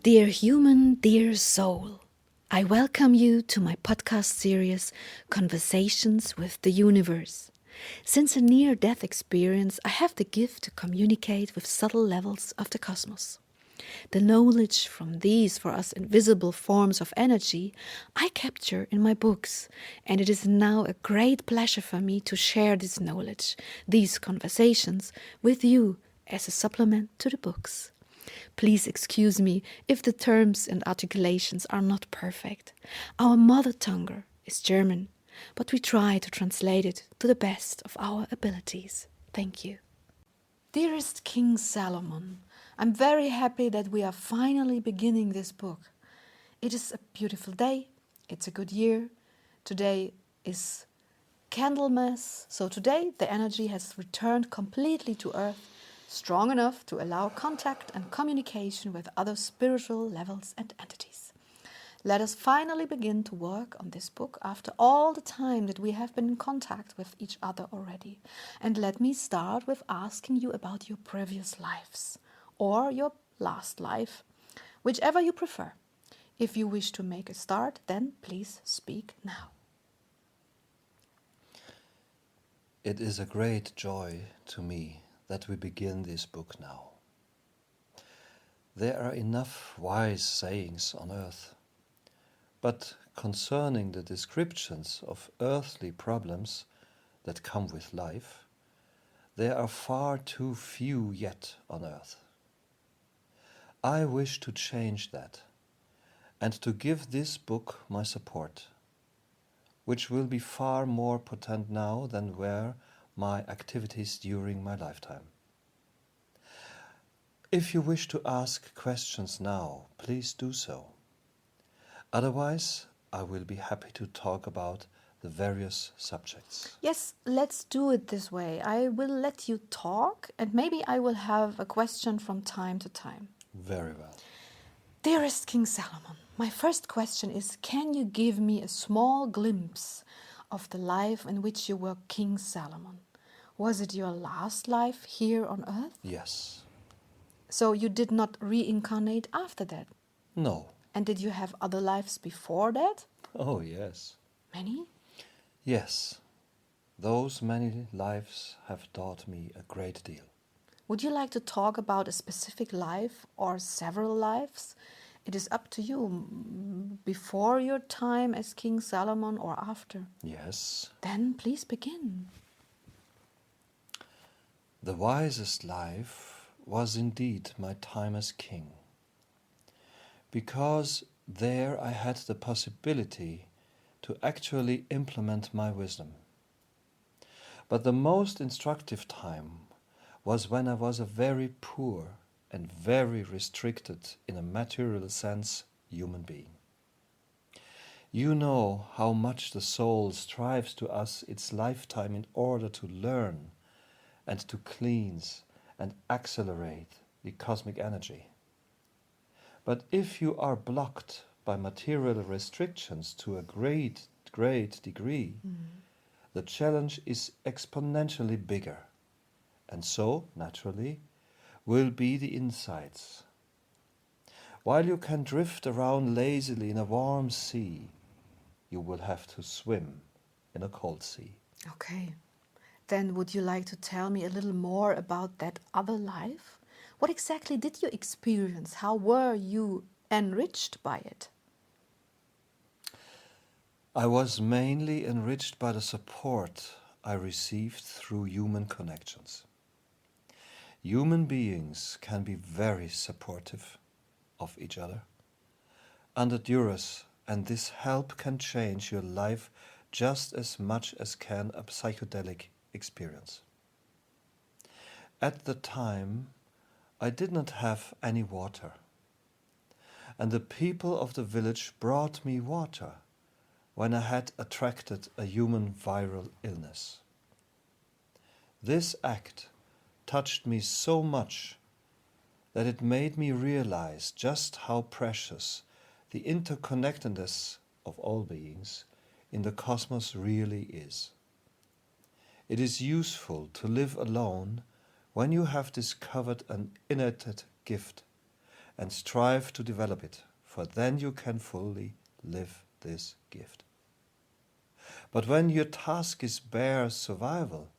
Dear human, dear soul, I welcome you to my podcast series, Conversations with the Universe. Since a near-death experience, I have the gift to communicate with subtle levels of the cosmos. The knowledge from these for us invisible forms of energy I capture in my books, and it is now a great pleasure for me to share this knowledge, these conversations, with you as a supplement to the books. Please excuse me if the terms and articulations are not perfect. Our mother tongue is German, but we try to translate it to the best of our abilities. Thank you. Dearest King Salomon, I'm very happy that we are finally beginning this book. It is a beautiful day. It's a good year. Today is Candlemas, so today the energy has returned completely to Earth, strong enough to allow contact and communication with other spiritual levels and entities. Let us finally begin to work on this book after all the time that we have been in contact with each other already. And let me start with asking you about your previous lives or your last life, whichever you prefer. If you wish to make a start, then please speak now. It is a great joy to me that we begin this book now. There are enough wise sayings on earth, but concerning the descriptions of earthly problems that come with life, there are far too few yet on earth. I wish to change that and to give this book my support, which will be far more potent now than were my activities during my lifetime. If you wish to ask questions now, please do so. Otherwise, I will be happy to talk about the various subjects. Yes, let's do it this way. I will let you talk and maybe I will have a question from time to time. Very well. Dearest King Salomon, my first question is, can you give me a small glimpse of the life in which you were King Salomon? Was it your last life here on earth? Yes. So you did not reincarnate after that? No. And did you have other lives before that? Oh, yes. Many? Yes. Those many lives have taught me a great deal. Would you like to talk about a specific life or several lives? It is up to you, before your time as King Salomon or after. Yes. Then please begin. The wisest life was indeed my time as king, because there I had the possibility to actually implement my wisdom. But the most instructive time was when I was a very poor and very restricted in a material sense human being. You know how much the soul strives to us its lifetime in order to learn and to cleanse and accelerate the cosmic energy. But if you are blocked by material restrictions to a great degree, the challenge is exponentially bigger, and so, naturally, will be the insights. While you can drift around lazily in a warm sea, you will have to swim in a cold sea. Okay. Then would you like to tell me a little more about that other life? What exactly did you experience? How were you enriched by it? I was mainly enriched by the support I received through human connections. Human beings can be very supportive of each other under duress, and this help can change your life just as much as can a psychedelic experience. At the time, I did not have any water, and the people of the village brought me water when I had attracted a human viral illness. This act touched me so much that it made me realize just how precious the interconnectedness of all beings in the cosmos really is. It is useful to live alone when you have discovered an innate gift and strive to develop it, for then you can fully live this gift. But when your task is bare survival,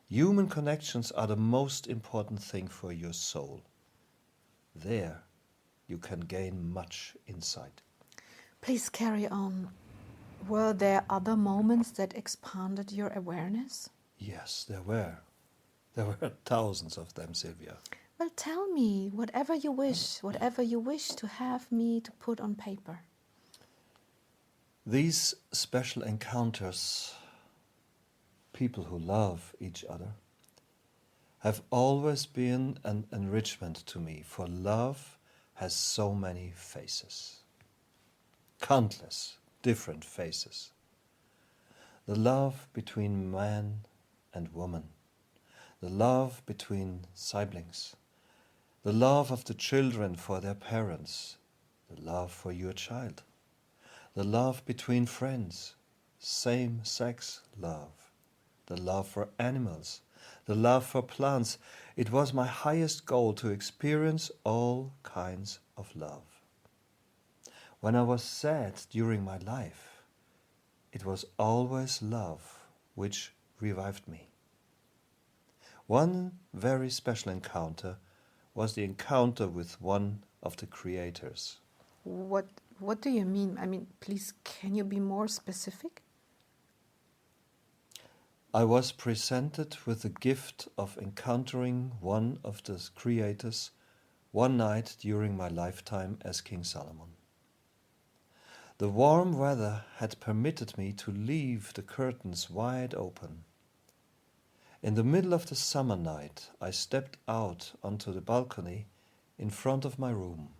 human connections are the most important thing for your soul. There you can gain much insight. Please carry on. Were there other moments that expanded your awareness? Yes, there were. There were thousands of them, Sylvia. Well, tell me whatever you wish to have me to put on paper. These special encounters, people who love each other, have always been an enrichment to me, for love has so many faces. Countless different faces. The love between man and woman, the love between siblings, the love of the children for their parents, the love for your child, the love between friends, same-sex love, the love for animals, the love for plants. It was my highest goal to experience all kinds of love. When I was sad during my life, it was always love which revived me. One very special encounter was the encounter with one of the creators. What do you mean? I mean, please, can you be more specific? I was presented with the gift of encountering one of the creators one night during my lifetime as King Salomon. The warm weather had permitted me to leave the curtains wide open. In the middle of the summer night, I stepped out onto the balcony in front of my room.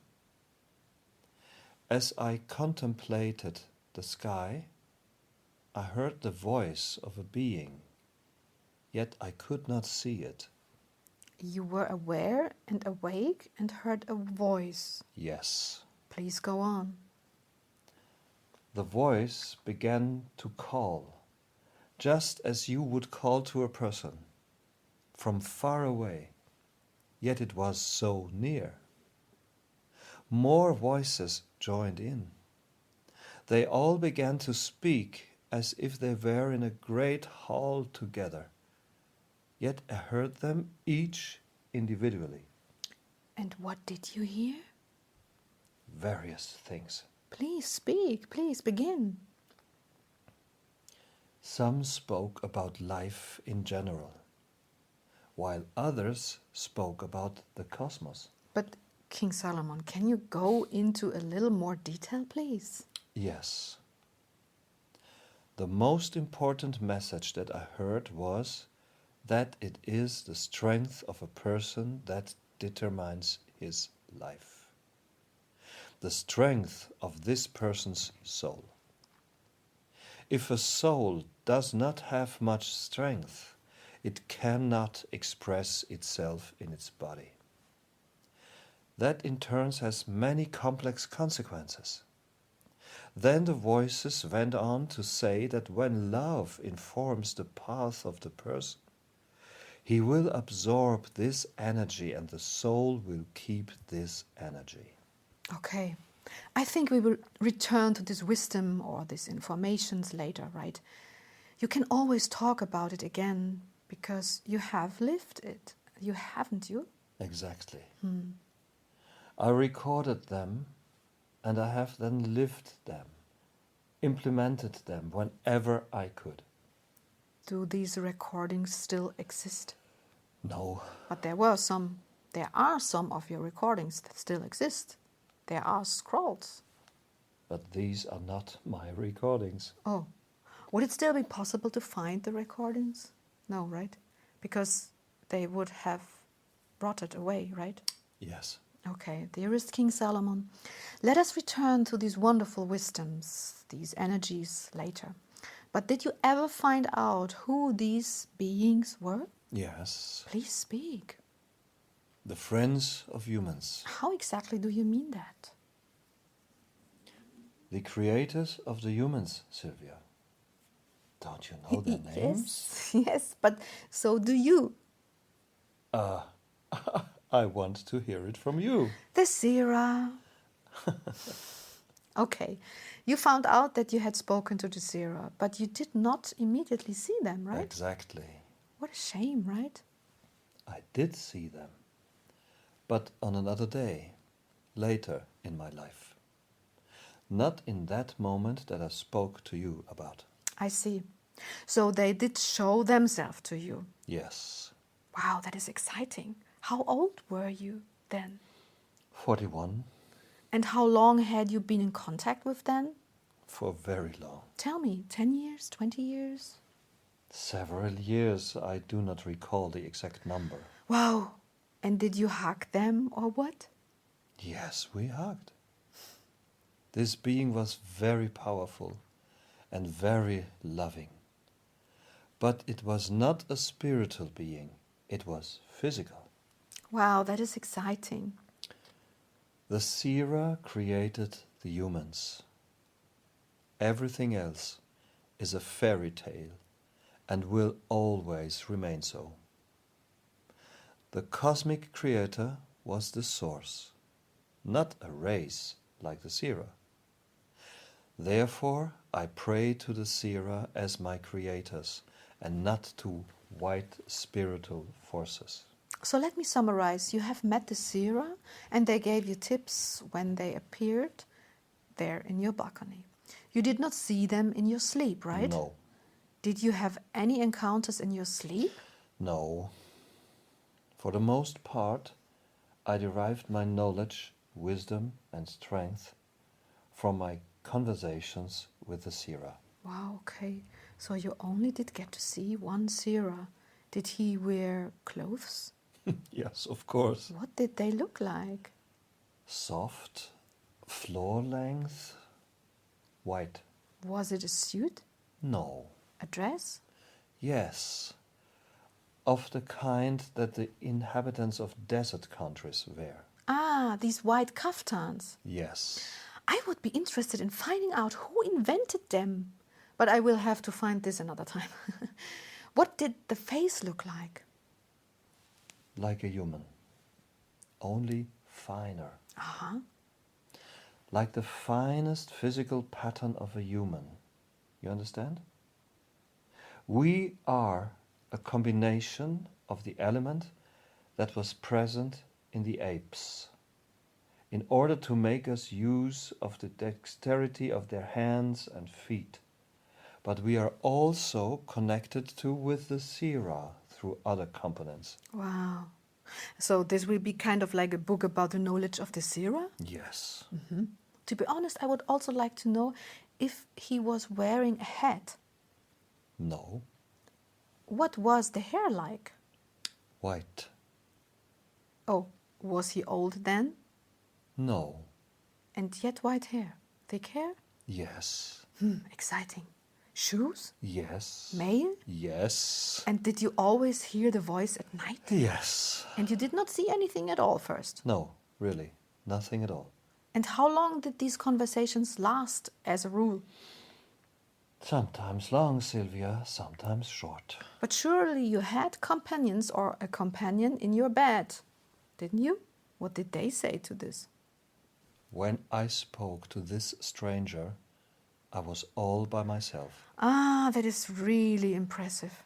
As I contemplated the sky, I heard the voice of a being, yet I could not see it. You were aware and awake and heard a voice. Yes. Please go on. The voice began to call, just as you would call to a person, from far away, yet it was so near. More voices joined in. They all began to speak as if they were in a great hall together, yet I heard them each individually. And what did you hear? Various things. Please speak, please begin. Some spoke about life in general, while others spoke about the cosmos. But King Solomon, can you go into a little more detail, please? Yes. The most important message that I heard was that it is the strength of a person that determines his life. The strength of this person's soul. If a soul does not have much strength, it cannot express itself in its body. That in turn has many complex consequences. Then the voices went on to say that when love informs the path of the person, he will absorb this energy and the soul will keep this energy. Okay. I think we will return to this wisdom or these informations later, right? You can always talk about it again because you have lived it. You haven't you? Exactly. I recorded them and I have then lived them, implemented them whenever I could. Do these recordings still exist? No. But there are some of your recordings that still exist. There are scrolls. But these are not my recordings. Oh, would it still be possible to find the recordings? No, right? Because they would have rotted away, right? Yes. Okay, dearest King Salomon, let us return to these wonderful wisdoms, these energies later. But did you ever find out who these beings were? Yes. Please speak. The friends of humans. How exactly do you mean that? The creators of the humans, Sylvia. Don't you know their names? Yes, but so do you. I I want to hear it from you. The Seerah. Okay, you found out that you had spoken to the Seerah, but you did not immediately see them, right? Exactly. What a shame, right? I did see them, but on another day, later in my life. Not in that moment that I spoke to you about. I see. So they did show themselves to you. Yes. Wow, that is exciting. How old were you then? 41. And how long had you been in contact with them? For very long. Tell me, 10 years, 20 years? Several years, I do not recall the exact number. Wow. And did you hug them or what? Yes, we hugged. This being was very powerful and very loving. But it was not a spiritual being, it was physical. Wow, that is exciting. The Seerah created the humans. Everything else is a fairy tale and will always remain so. The cosmic creator was the source, not a race like the Seerah. Therefore, I pray to the Seerah as my creators and not to white spiritual forces. So let me summarize. You have met the Seerah and they gave you tips when they appeared there in your balcony. You did not see them in your sleep, right? No. Did you have any encounters in your sleep? No. For the most part, I derived my knowledge, wisdom, and strength from my conversations with the Seerah. Wow, okay. So you only did get to see one Seerah. Did he wear clothes? Yes, of course. What did they look like? Soft, floor length, white. Was it a suit? No. A dress? Yes. Of the kind that the inhabitants of desert countries wear. Ah, these white kaftans. Yes. I would be interested in finding out who invented them. But I will have to find this another time. What did the face look like? Like a human. Only finer. Uh-huh. Like the finest physical pattern of a human. You understand? We are a combination of the element that was present in the apes, in order to make us use of the dexterity of their hands and feet. But we are also connected to with the Seerah through other components. Wow. So this will be kind of like a book about the knowledge of the Seerah? Yes. To be honest, I would also like to know if he was wearing a hat. No. What was the hair like? White. Oh, was he old then? No. And yet white hair. Thick hair? Yes. Exciting. Shoes? Yes. Male? Yes. And did you always hear the voice at night? Yes. And you did not see anything at all first? No, really. Nothing at all. And how long did these conversations last as a rule? Sometimes long, Sylvia, sometimes short. But surely you had companions or a companion in your bed, didn't you? What did they say to this? When I spoke to this stranger, I was all by myself. Ah, that is really impressive.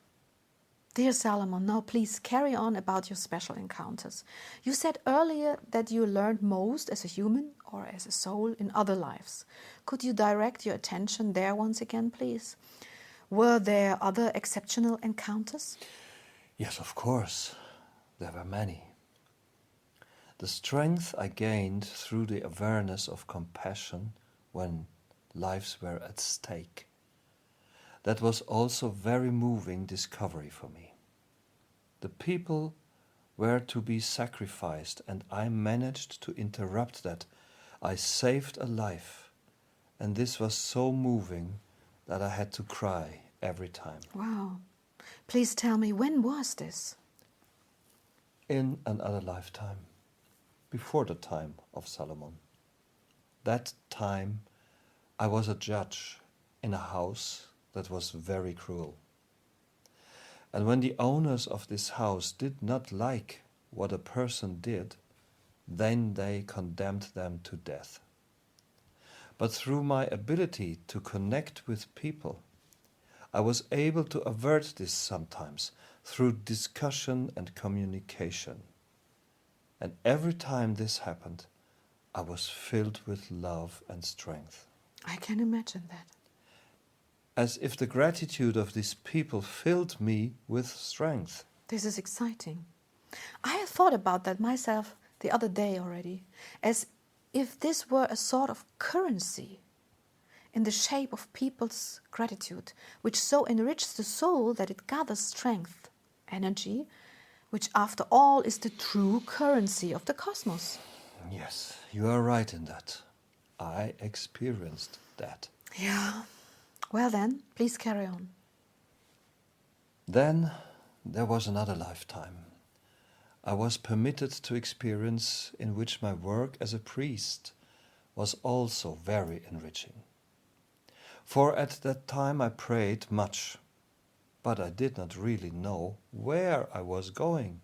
Dear Salomon, now please carry on about your special encounters. You said earlier that you learned most as a human or as a soul in other lives. Could you direct your attention there once again, please? Were there other exceptional encounters? Yes, of course. There were many. The strength I gained through the awareness of compassion when lives were at stake. That was also very moving discovery for me. The people were to be sacrificed and I managed to interrupt that. I saved a life and this was so moving that I had to cry every time. Wow. Please tell me, when was this? In another lifetime, before the time of Salomon. That time I was a judge in a house that was very cruel. And when the owners of this house did not like what a person did, then they condemned them to death. But through my ability to connect with people, I was able to avert this sometimes through discussion and communication. And every time this happened, I was filled with love and strength. I can imagine that. As if the gratitude of these people filled me with strength. This is exciting. I have thought about that myself the other day already, as if this were a sort of currency in the shape of people's gratitude, which so enriches the soul that it gathers strength, energy, which after all is the true currency of the cosmos. Yes, you are right in that. I experienced that. Yeah. Well then, please carry on. Then there was another lifetime. I was permitted to experience in which my work as a priest was also very enriching. For at that time I prayed much, but I did not really know where I was going.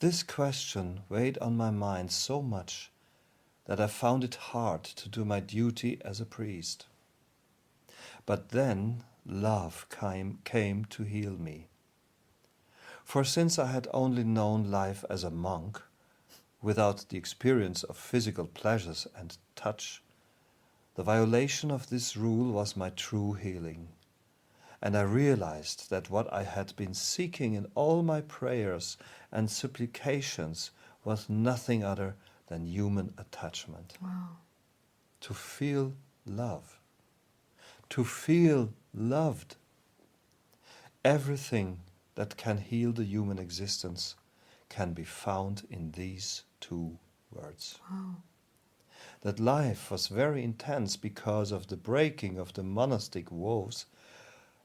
This question weighed on my mind so much that I found it hard to do my duty as a priest. But then love came to heal me. For since I had only known life as a monk, without the experience of physical pleasures and touch, the violation of this rule was my true healing. And I realized that what I had been seeking in all my prayers and supplications was nothing other than human attachment. Wow. To feel love. To feel loved. Everything that can heal the human existence can be found in these two words. Wow. That life was very intense because of the breaking of the monastic vows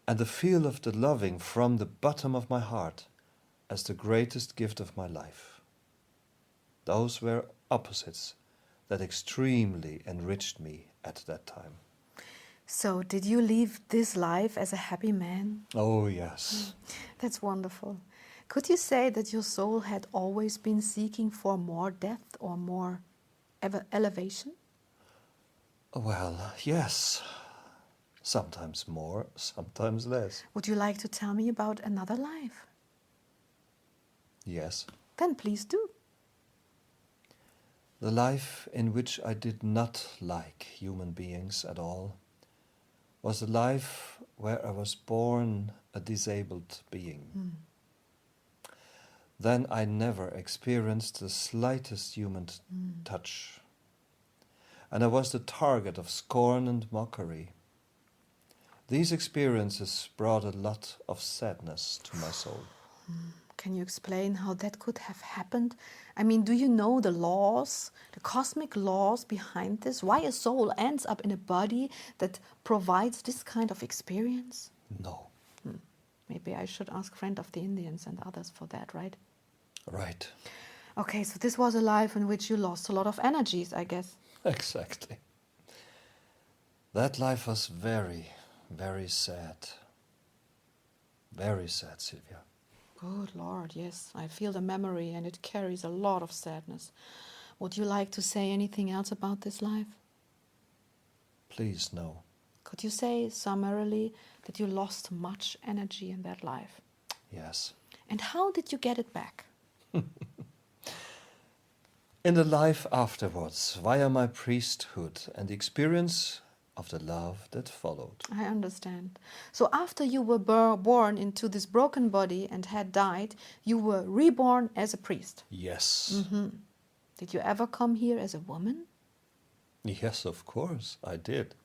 and the feel of the loving from the bottom of my heart as the greatest gift of my life. Those were opposites that extremely enriched me at that time. So, did you leave this life as a happy man? Oh, yes. That's wonderful. Could you say that your soul had always been seeking for more depth or more elevation? Well, yes. Sometimes more, sometimes less. Would you like to tell me about another life? Yes. Then please do. The life in which I did not like human beings at all was a life where I was born a disabled being. Then I never experienced the slightest human touch. And I was the target of scorn and mockery. These experiences brought a lot of sadness to my soul. Can you explain how that could have happened? I mean, do you know the laws, the cosmic laws behind this? Why a soul ends up in a body that provides this kind of experience? No. Maybe I should ask Friend of the Indians and others for that, right? Right. Okay, so this was a life in which you lost a lot of energies, I guess. Exactly. That life was very, very sad. Very sad, Sylvia. Good Lord, yes. I feel the memory and it carries a lot of sadness. Would you like to say anything else about this life? Please, no. Could you say summarily that you lost much energy in that life? Yes. And how did you get it back? In the life afterwards, via my priesthood and the experience of the love that followed. I understand. So after you were born into this broken body and had died, you were reborn as a priest. Yes. Did you ever come here as a woman? Yes, of course, I did.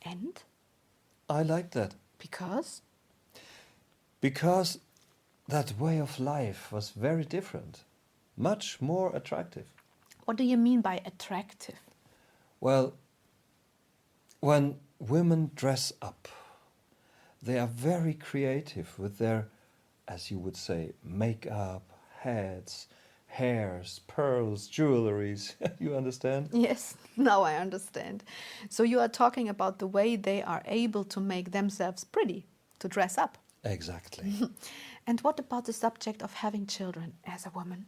And? I liked that. Because? Because that way of life was very different, much more attractive. What do you mean by attractive? Well, when women dress up, they are very creative with their, as you would say, makeup, hats, hairs, pearls, jewelries. You understand? Yes, now I understand. So you are talking about the way they are able to make themselves pretty, to dress up. Exactly. And what about the subject of having children as a woman?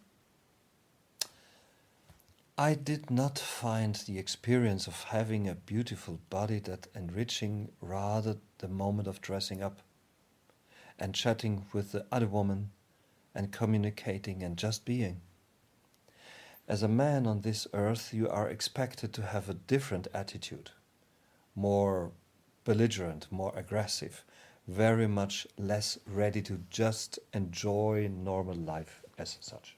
I did not find the experience of having a beautiful body that enriching, rather the moment of dressing up and chatting with the other woman and communicating and just being. As a man on this earth, you are expected to have a different attitude, more belligerent, more aggressive, very much less ready to just enjoy normal life as such.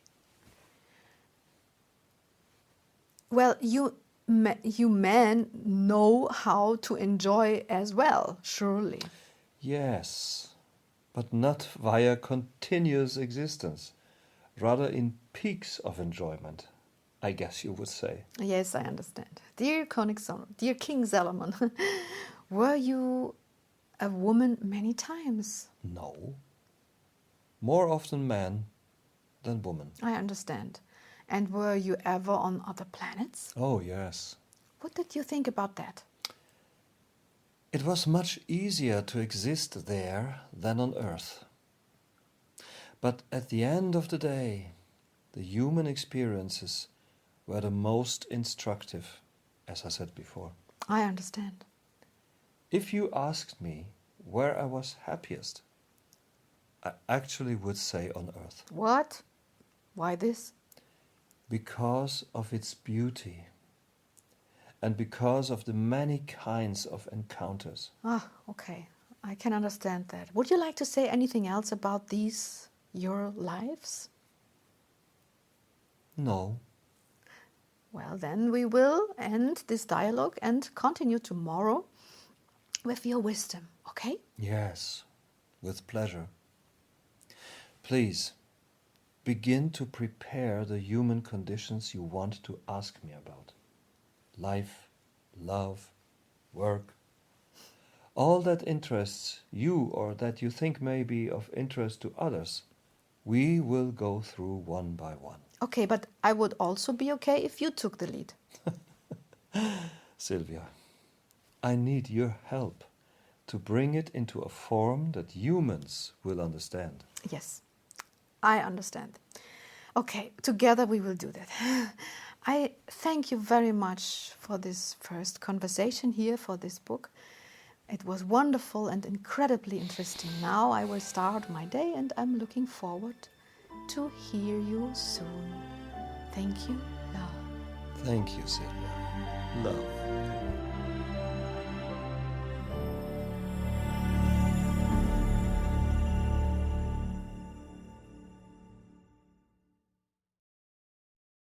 Well, you men know how to enjoy as well, surely. Yes, but not via continuous existence, rather in peaks of enjoyment, I guess you would say. Yes, I understand. Dear dear King Solomon, were you a woman many times? No, more often man than woman. I understand. And were you ever on other planets? Oh, yes. What did you think about that? It was much easier to exist there than on Earth. But at the end of the day, the human experiences were the most instructive, as I said before. I understand. If you asked me where I was happiest, I actually would say on Earth. What? Why this? Because of its beauty and because of the many kinds of encounters. Ah, okay. I can understand that. Would you like to say anything else about these, your lives? No. Well, then we will end this dialogue and continue tomorrow with your wisdom, okay? Yes, with pleasure. Please, begin to prepare the human conditions you want to ask me about. Life, love, work. All that interests you or that you think may be of interest to others, we will go through one by one. Okay, but I would also be okay if you took the lead. Sylvia, I need your help to bring it into a form that humans will understand. Yes, I understand. Okay, together we will do that. I thank you very much for this first conversation here for this book. It was wonderful and incredibly interesting. Now I will start my day and I'm looking forward to hear you soon. Thank you, love. Thank you, Sylvia. Love.